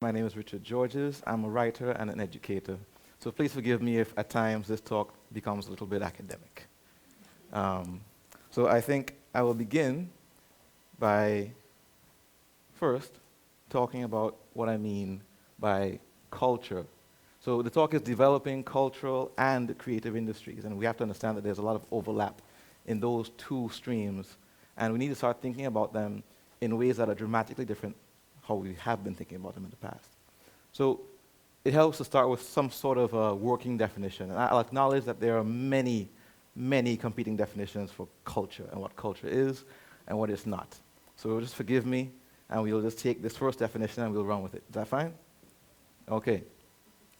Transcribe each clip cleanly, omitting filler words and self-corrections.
My name is Richard Georges. I'm a writer and an educator. So please forgive me if at times this talk becomes a little bit academic. So I think I will begin by first talking about what I mean by culture. So the talk is developing cultural and creative industries, and we have to understand that there's a lot of overlap in those two streams, and we need to start thinking about them in ways that are dramatically different how we have been thinking about them in the past. So it helps to start with some sort of a working definition. And I'll acknowledge that there are many, many competing definitions for culture and what culture is and what it's not. So just forgive me, and we'll just take this first definition and we'll run with it. Is that fine? Okay.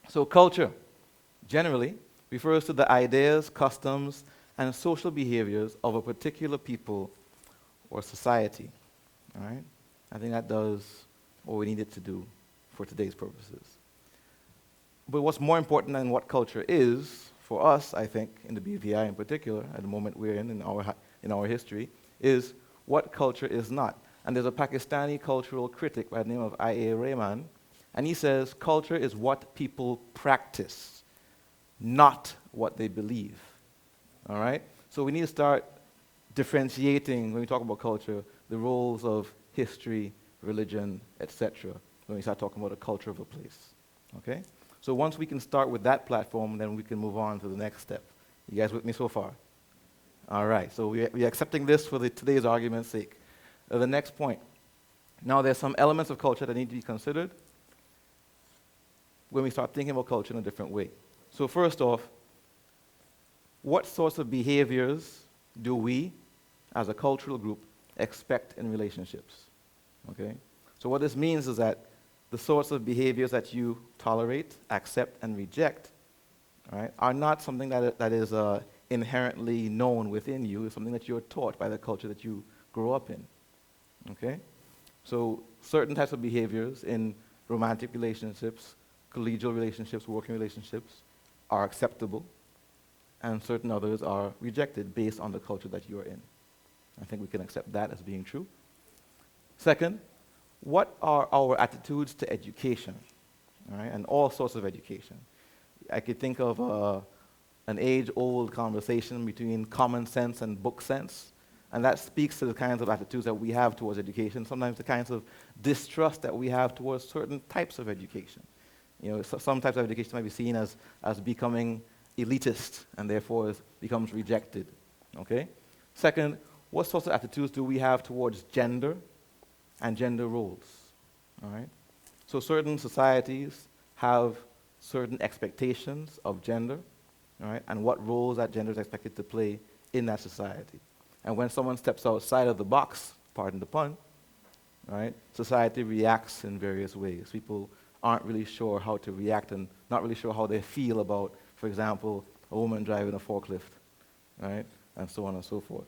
So culture generally refers to the ideas, customs, and social behaviors of a particular people or society. All right? I think that does what we need it to do for today's purposes. But what's more important than what culture is, for us, I think, in the BVI in particular, at the moment we're in our history, is what culture is not. And there's a Pakistani cultural critic by the name of I.A. Rahman, and he says, culture is what people practice, not what they believe. All right? So we need to start differentiating, when we talk about culture, the roles of history, religion, etc., when we start talking about the culture of a place. Okay? So once we can start with that platform, then we can move on to the next step. You guys with me so far? All right, so we're accepting this for today's argument's sake. The next point. Now there's some elements of culture that need to be considered when we start thinking about culture in a different way. So first off, what sorts of behaviors do we, as a cultural group, expect in relationships? Okay? So what this means is that the sorts of behaviors that you tolerate, accept, and reject, right, are not something that is inherently known within you. It's something that you're taught by the culture that you grow up in. Okay? So certain types of behaviors in romantic relationships, collegial relationships, working relationships are acceptable, and certain others are rejected based on the culture that you are in. I think we can accept that as being true. Second, what are our attitudes to education, all right, and all sorts of education? I could think of an age-old conversation between common sense and book sense, and that speaks to the kinds of attitudes that we have towards education, sometimes the kinds of distrust that we have towards certain types of education. You know, some types of education might be seen as becoming elitist, and therefore becomes rejected, okay? Second, what sorts of attitudes do we have towards gender and gender roles, all right? So certain societies have certain expectations of gender, all right, and what roles that gender is expected to play in that society. And when someone steps outside of the box, pardon the pun, all right, society reacts in various ways. People aren't really sure how to react and not really sure how they feel about, for example, a woman driving a forklift, right, and so on and so forth.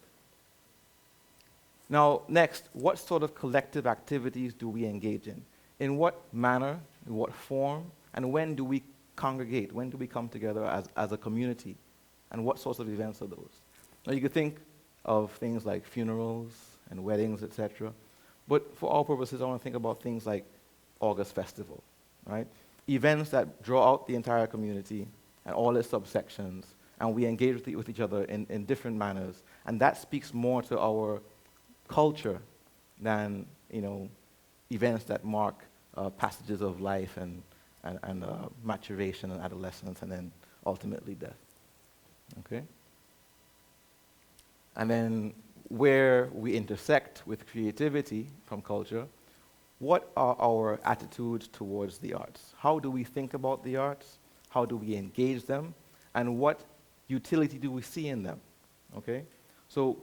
Now, next, what sort of collective activities do we engage in? In what manner, in what form, and when do we congregate? When do we come together as a community? And what sorts of events are those? Now, you could think of things like funerals and weddings, etc. But for all purposes, I want to think about things like August Festival, right? Events that draw out the entire community and all its subsections, and we engage with each other in different manners. And that speaks more to our culture than, you know, events that mark passages of life and maturation and adolescence and then ultimately death. Okay? And then where we intersect with creativity from culture, what are our attitudes towards the arts? How do we think about the arts? How do we engage them? And what utility do we see in them? Okay? So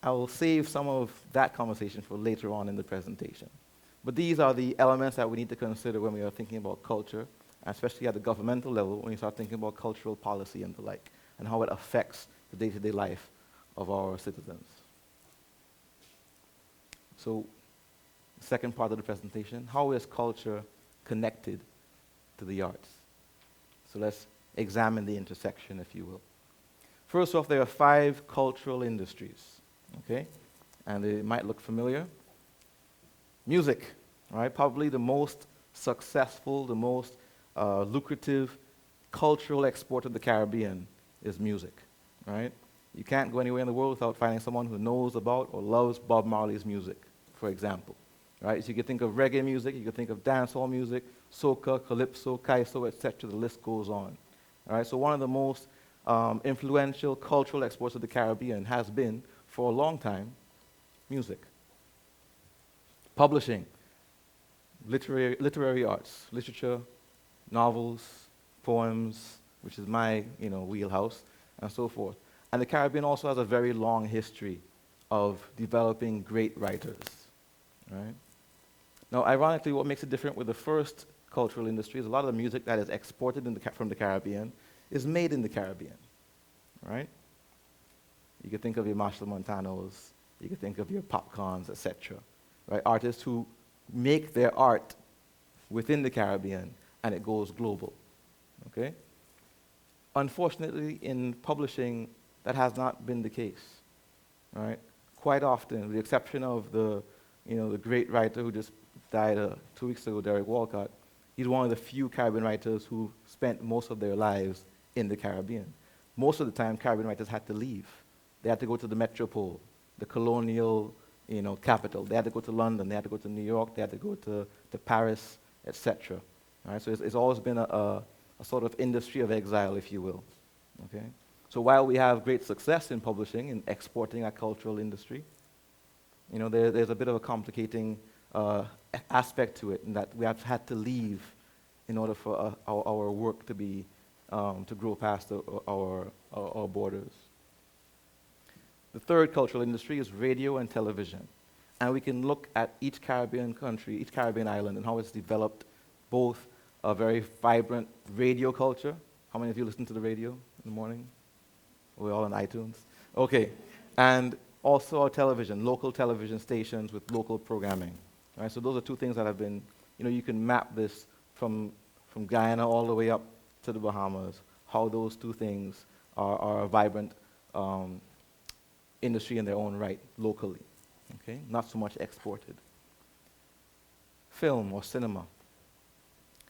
I will save some of that conversation for later on in the presentation. But these are the elements that we need to consider when we are thinking about culture, especially at the governmental level, when we start thinking about cultural policy and the like, and how it affects the day-to-day life of our citizens. So, the second part of the presentation, how is culture connected to the arts? So let's examine the intersection, if you will. First off, there are 5 cultural industries, okay? And they might look familiar. Music, right? Probably the most successful, the most lucrative cultural export of the Caribbean is music, right? You can't go anywhere in the world without finding someone who knows about or loves Bob Marley's music, for example, right? So you can think of reggae music, you can think of dancehall music, soca, calypso, kaiso, etc. The list goes on, all right? So one of the most influential cultural exports of the Caribbean has been, for a long time, music. Publishing, literary arts, literature, novels, poems, which is my wheelhouse, and so forth. And the Caribbean also has a very long history of developing great writers, right? Now, ironically, what makes it different with the first cultural industry is a lot of the music that is exported from the Caribbean is made in the Caribbean, right? You could think of your Marshall Montanos, you could think of your Popcorns, etc., right? Artists who make their art within the Caribbean and it goes global, okay? Unfortunately, in publishing, that has not been the case, right? Quite often, with the exception of the great writer who just died 2 weeks ago, Derek Walcott, he's one of the few Caribbean writers who spent most of their lives in the Caribbean. Most of the time, Caribbean writers had to leave. They had to go to the metropole, the colonial capital. They had to go to London, they had to go to New York, they had to go to Paris, etc. Right? So it's always been a sort of industry of exile, if you will. Okay? So while we have great success in publishing and exporting our cultural industry, there's a bit of a complicating aspect to it, in that we have had to leave in order for our work to be to grow past our borders. The third cultural industry is radio and television. And we can look at each Caribbean country, each Caribbean island, and how it's developed both a very vibrant radio culture. How many of you listen to the radio in the morning? We're all on iTunes. Okay. And also our television, local television stations with local programming. Right? So those are two things that have been, you can map this from Guyana all the way up to the Bahamas, how those two things are a vibrant industry in their own right, locally. Okay? Not so much exported. Film or cinema.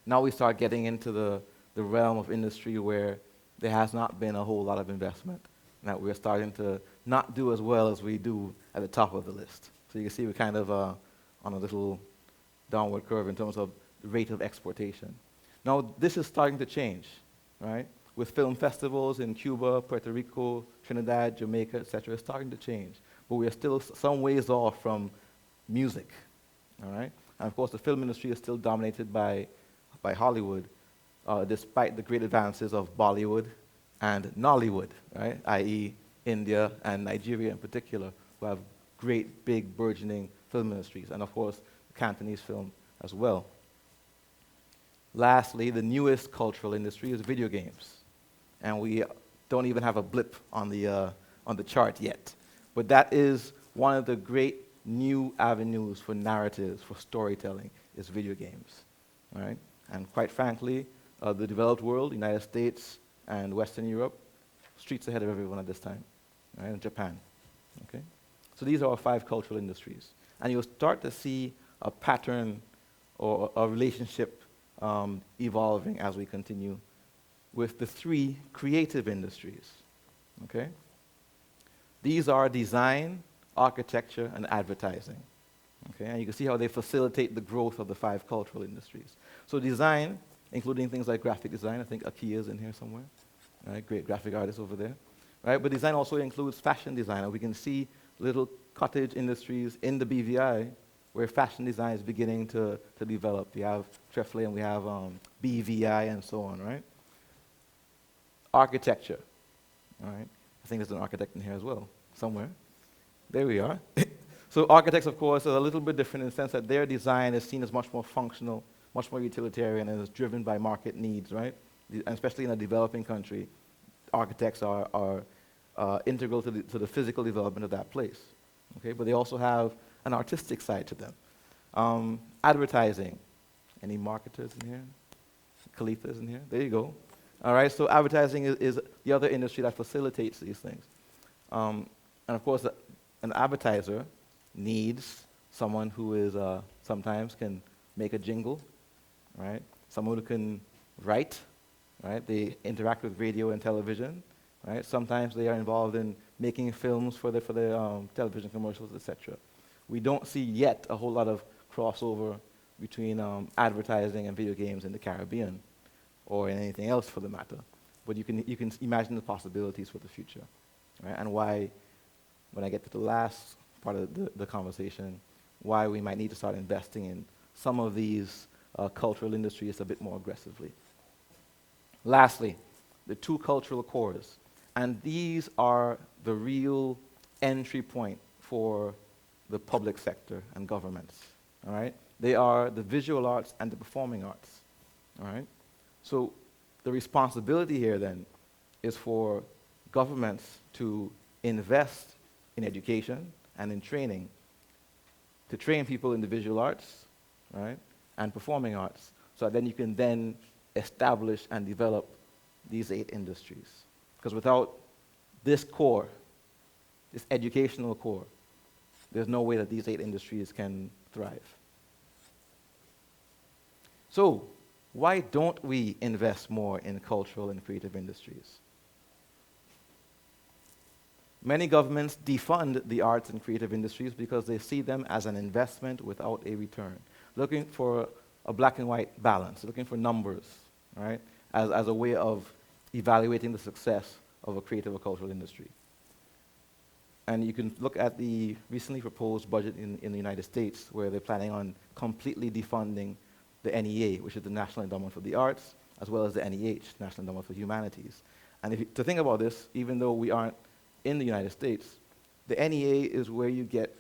Now we start getting into the realm of industry where there has not been a whole lot of investment, and that we're starting to not do as well as we do at the top of the list. So you can see we're kind of on a little downward curve in terms of the rate of exportation. Now this is starting to change, right? With film festivals in Cuba, Puerto Rico, Trinidad, Jamaica, etc., it's starting to change. But we are still some ways off from music, all right? And of course, the film industry is still dominated by Hollywood, despite the great advances of Bollywood and Nollywood, right? I.e. India and Nigeria in particular, who have great, big, burgeoning film industries, and of course, Cantonese film as well. Lastly, the newest cultural industry is video games. And we don't even have a blip on the chart yet. But that is one of the great new avenues for narratives, for storytelling, is video games, right? And quite frankly, the developed world, United States and Western Europe, streets ahead of everyone at this time, right? And Japan, okay? So these are our 5 cultural industries. And you'll start to see a pattern or a relationship evolving as we continue with the 3 creative industries, okay? These are design, architecture, and advertising, okay? And you can see how they facilitate the growth of the 5 cultural industries. So design, including things like graphic design, I think Akia is in here somewhere, right? Great graphic artist over there, right? But design also includes fashion design, and we can see little cottage industries in the BVI where fashion design is beginning to develop. We have Trefle and we have BVI and so on, right? Architecture, all right? I think there's an architect in here as well, somewhere. There we are. So architects, of course, are a little bit different in the sense that their design is seen as much more functional, much more utilitarian, and is driven by market needs, right? And especially in a developing country, architects are integral to the physical development of that place, okay? But they also have an artistic side to them. Advertising. Any marketers in here? Khalifa is in here? There you go. All right, so advertising is the other industry that facilitates these things. And of course, an advertiser needs someone who is sometimes can make a jingle, right? Someone who can write, right? They interact with radio and television, right? Sometimes they are involved in making films for the television commercials, etc. We don't see yet a whole lot of crossover between advertising and video games in the Caribbean, or in anything else for the matter. But you can imagine the possibilities for the future, right? And why, when I get to the last part of the conversation, why we might need to start investing in some of these cultural industries a bit more aggressively. Lastly, the two cultural cores. And these are the real entry point for the public sector and governments, all right? They are the visual arts and the performing arts, all right? So the responsibility here then is for governments to invest in education and in training, to train people in the visual arts, right, and performing arts, so that then you can then establish and develop these 8 industries. Because without this core, this educational core, there's no way that these 8 industries can thrive. So, why don't we invest more in cultural and creative industries? Many governments defund the arts and creative industries because they see them as an investment without a return, looking for a black and white balance, looking for numbers, right, as a way of evaluating the success of a creative or cultural industry. And you can look at the recently proposed budget in the United States, where they're planning on completely defunding the NEA, which is the National Endowment for the Arts, as well as the NEH, National Endowment for Humanities. And to think about this, even though we aren't in the United States, the NEA is where you get,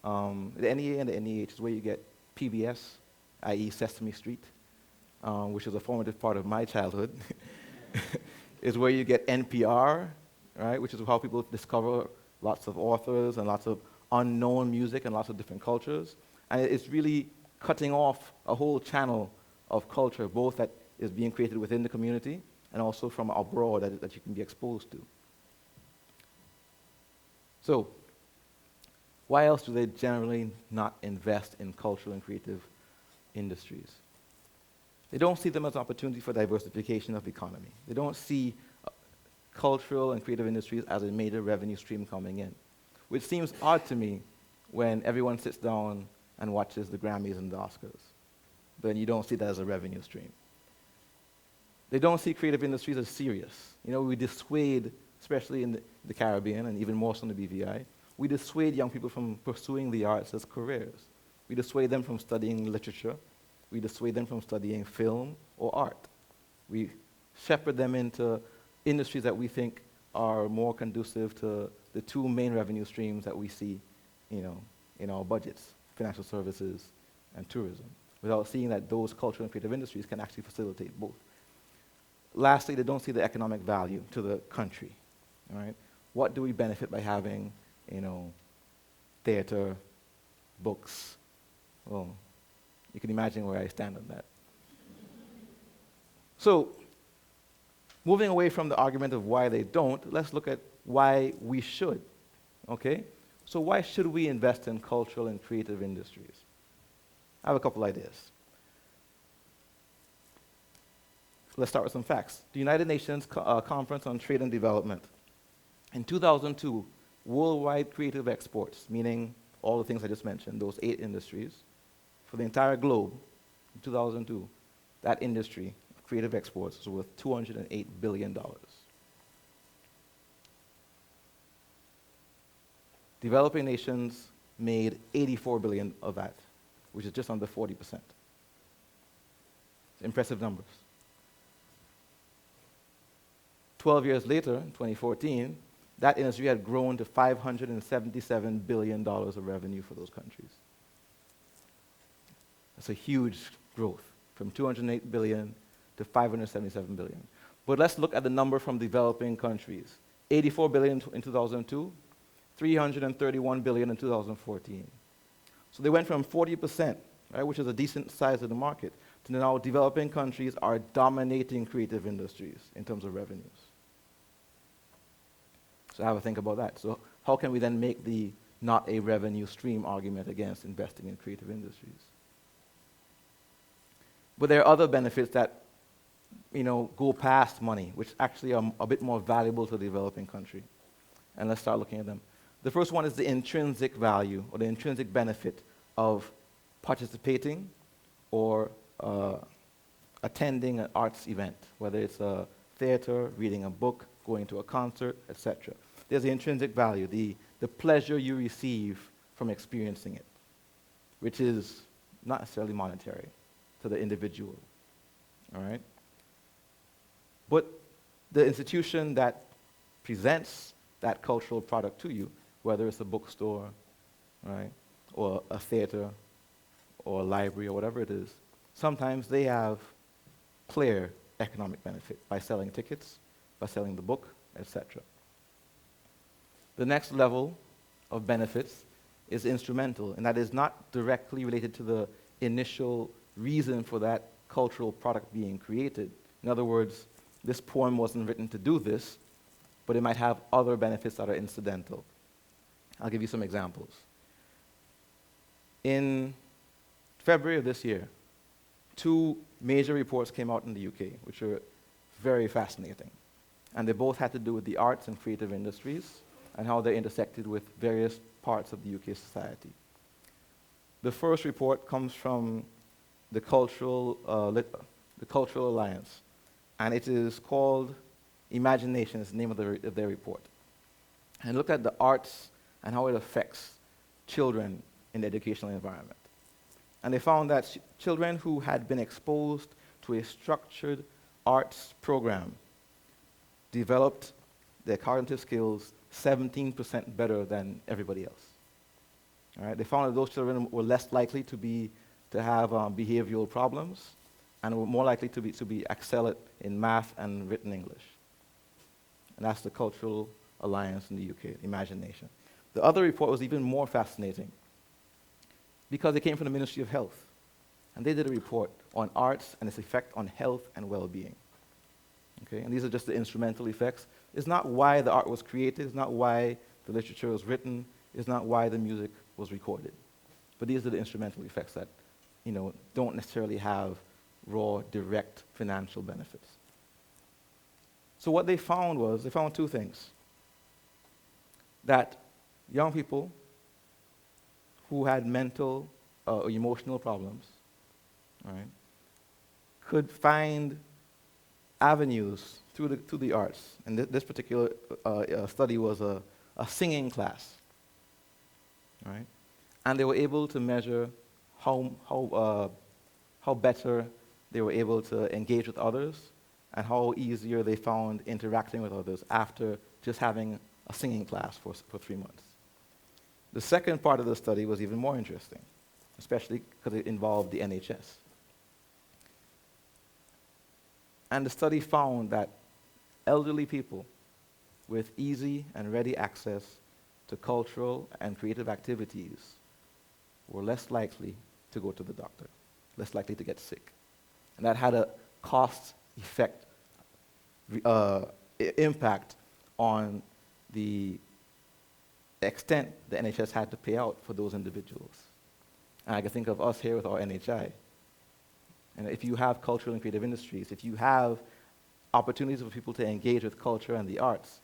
the NEA and the NEH is where you get PBS, i.e. Sesame Street, which is a formative part of my childhood, is where you get NPR, right, which is how people discover lots of authors and lots of unknown music and lots of different cultures. And it's really cutting off a whole channel of culture, both that is being created within the community and also from abroad that you can be exposed to. So, why else do they generally not invest in cultural and creative industries? They don't see them as an opportunity for diversification of economy. They don't see cultural and creative industries as a major revenue stream coming in, which seems odd to me when everyone sits down and watches the Grammys and the Oscars. Then you don't see that as a revenue stream. They don't see creative industries as serious. You know, we dissuade, especially in the Caribbean and even more so in the BVI, we dissuade young people from pursuing the arts as careers. We dissuade them from studying literature. We dissuade them from studying film or art. We shepherd them into industries that we think are more conducive to the 2 main revenue streams that we see, you know, in our budgets, financial services and tourism, without seeing that those cultural and creative industries can actually facilitate both. Lastly, they don't see the economic value to the country, all right? What do we benefit by having, you know, theater, books? Well, you can imagine where I stand on that. So, moving away from the argument of why they don't, let's look at why we should, okay? So why should we invest in cultural and creative industries? I have a couple ideas. Let's start with some facts. The United Nations Conference on Trade and Development. In 2002, worldwide creative exports, meaning all the things I just mentioned, those 8 industries, for the entire globe, in 2002, that industry, creative exports, was worth $208 billion. Developing nations made $84 billion of that, which is just under 40%. Impressive numbers. 12 years later, in 2014, that industry had grown to $577 billion of revenue for those countries. That's a huge growth, from 208 billion to 577 billion. But let's look at the number from developing countries. 84 billion in 2002, 331 billion in 2014. So they went from 40%, right, which is a decent size of the market, to now developing countries are dominating creative industries in terms of revenues. So have a think about that. So how can we then make the not a revenue stream argument against investing in creative industries? But there are other benefits that, go past money, which actually are a bit more valuable to the developing country. And let's start looking at them. The first one is the intrinsic value, or the intrinsic benefit of participating or attending an arts event, whether it's a theater, reading a book, going to a concert, etc. There's the intrinsic value, the pleasure you receive from experiencing it, which is not necessarily monetary to the individual, all right? But the institution that presents that cultural product to you, whether it's a bookstore, right, or a theater, or a library, or whatever it is, sometimes they have clear economic benefit by selling tickets, by selling the book, etc. The next level of benefits is instrumental, and that is not directly related to the initial reason for that cultural product being created. In other words, this poem wasn't written to do this, but it might have other benefits that are incidental. I'll give you some examples. In February of this year, 2 major reports came out in the UK, which are very fascinating. And they both had to do with the arts and creative industries and how they intersected with various parts of the UK society. The first report comes from the Cultural Alliance, and it is called Imagination, is the name of their report. And look at the arts and how it affects children in the educational environment. And they found that children who had been exposed to a structured arts program developed their cognitive skills 17% better than everybody else. All right? They found that those children were less likely to have behavioral problems, and were more likely to be excellent in math and written English. And that's the Cultural Alliance in the UK, Imagination. The other report was even more fascinating because it came from the Ministry of Health. And they did a report on arts and its effect on health and well-being. Okay? And these are just the instrumental effects. It's not why the art was created, it's not why the literature was written, it's not why the music was recorded. But these are the instrumental effects that, don't necessarily have raw, direct financial benefits. So what they found 2 things. That young people who had mental or emotional problems, right, could find avenues through the arts. And this particular study was a singing class, right? And they were able to measure how better they were able to engage with others and how easier they found interacting with others after just having a singing class for 3 months. The second part of the study was even more interesting, especially because it involved the NHS. And the study found that elderly people with easy and ready access to cultural and creative activities were less likely to go to the doctor, less likely to get sick. And that had a cost-effect impact on the extent the NHS had to pay out for those individuals. And I can think of us here with our NHI. And if you have cultural and creative industries, if you have opportunities for people to engage with culture and the arts,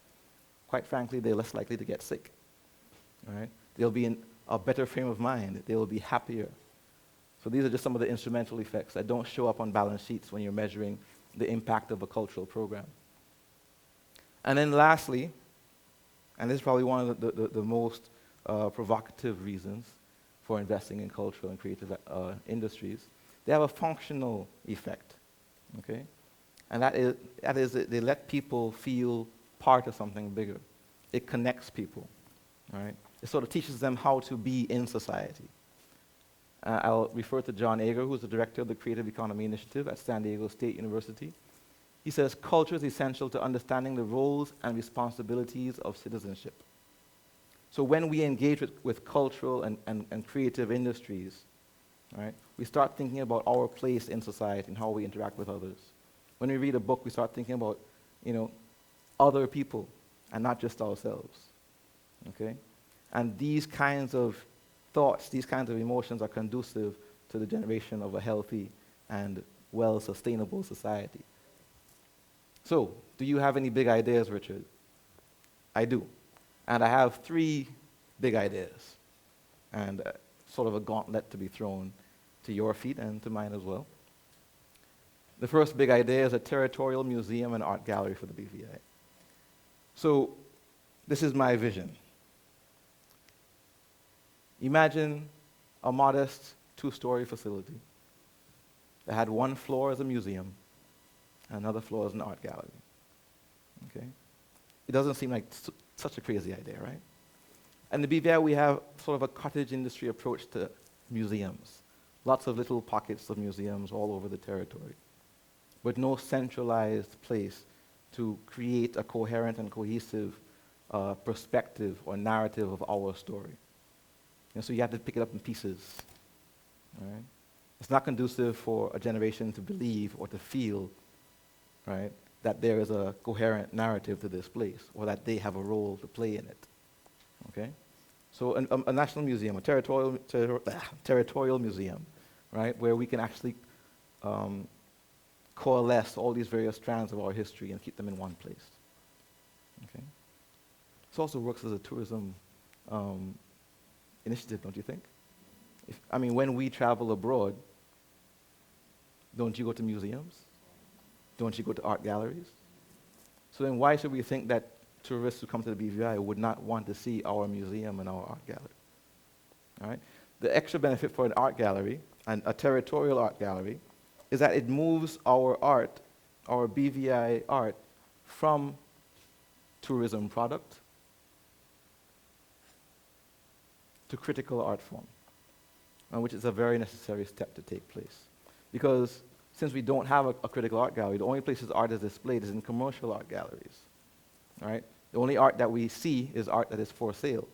quite frankly, they're less likely to get sick. All right? They'll be in a better frame of mind. They will be happier. So these are just some of the instrumental effects that don't show up on balance sheets when you're measuring the impact of a cultural program. And then lastly, and this is probably one of the most provocative reasons for investing in cultural and creative industries, they have a functional effect, okay? And that is they let people feel part of something bigger. It connects people, all right? It sort of teaches them how to be in society. I'll refer to John Ager, who's the director of the Creative Economy Initiative at San Diego State University. He says, culture is essential to understanding the roles and responsibilities of citizenship. So when we engage with cultural and creative industries, right, we start thinking about our place in society and how we interact with others. When we read a book, we start thinking about, other people and not just ourselves, okay? And these kinds of thoughts, these kinds of emotions are conducive to the generation of a healthy and well-sustainable society. So, do you have any big ideas, Richard? I do. And I have 3 big ideas, and sort of a gauntlet to be thrown to your feet and to mine as well. The first big idea is a territorial museum and art gallery for the BVI. So, this is my vision. Imagine a modest 2-story facility that had 1 floor as a museum and another floor as an art gallery. Okay? It doesn't seem like such a crazy idea, right? And the BVI, we have sort of a cottage industry approach to museums. Lots of little pockets of museums all over the territory, but no centralized place to create a coherent and cohesive perspective or narrative of our story. So you have to pick it up in pieces. All right? It's not conducive for a generation to believe or to feel, right, that there is a coherent narrative to this place or that they have a role to play in it. Okay? So a national museum, a territorial museum, right, where we can actually coalesce all these various strands of our history and keep them in one place. Okay? This also works as a tourism initiative, don't you think? When we travel abroad, don't you go to museums? Don't you go to art galleries? So then why should we think that tourists who come to the BVI would not want to see our museum and our art gallery? All right? The extra benefit for an art gallery, and a territorial art gallery, is that it moves our art, our BVI art, from tourism product to critical art form, which is a very necessary step to take place. Because since we don't have a critical art gallery, the only places art is displayed is in commercial art galleries. Right? The only art that we see is art that is for sale.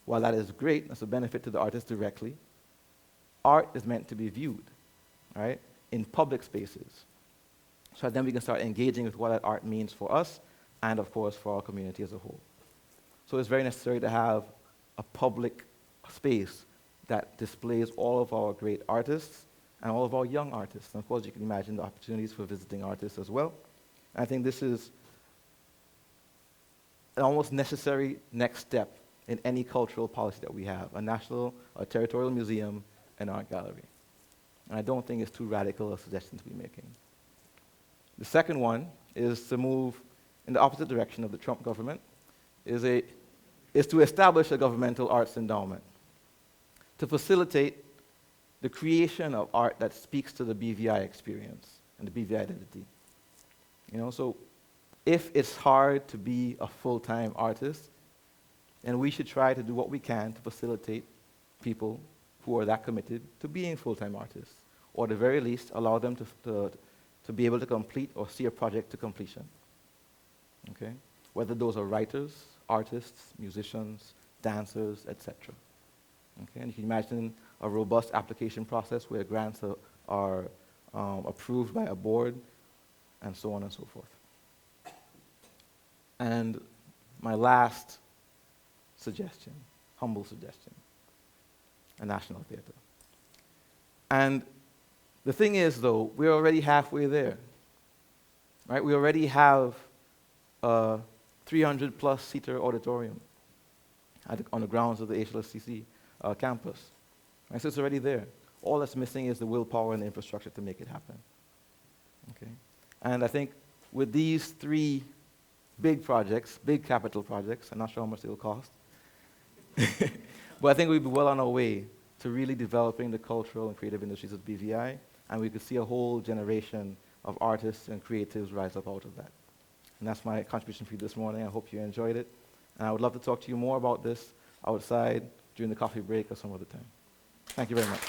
While that is great, that's a benefit to the artist directly, art is meant to be viewed, right, in public spaces. So then we can start engaging with what that art means for us and, of course, for our community as a whole. So it's very necessary to have a public space that displays all of our great artists and all of our young artists. And of course, you can imagine the opportunities for visiting artists as well. I think this is an almost necessary next step in any cultural policy that we have, a national, a territorial museum, and art gallery. And I don't think it's too radical a suggestion to be making. The second one is to move in the opposite direction of the Trump government, is to establish a governmental arts endowment to facilitate the creation of art that speaks to the BVI experience and the BVI identity. So if it's hard to be a full-time artist, then we should try to do what we can to facilitate people who are that committed to being full-time artists, or at the very least, allow them to be able to complete or see a project to completion. Okay? Whether those are writers, artists, musicians, dancers, etc. Okay? And you can imagine a robust application process where grants are approved by a board, and so on and so forth. And my last suggestion, humble suggestion, a national theater. And the thing is, though, we're already halfway there. Right? We already have a 300-plus seater auditorium on the grounds of the HLSCC campus. Right? So it's already there. All that's missing is the willpower and the infrastructure to make it happen. Okay? And I think with these 3 big projects, big capital projects, I'm not sure how much they will cost, but I think we'd be well on our way to really developing the cultural and creative industries of BVI, and we could see a whole generation of artists and creatives rise up out of that. And that's my contribution for you this morning. I hope you enjoyed it. And I would love to talk to you more about this outside during the coffee break or some other time. Thank you very much.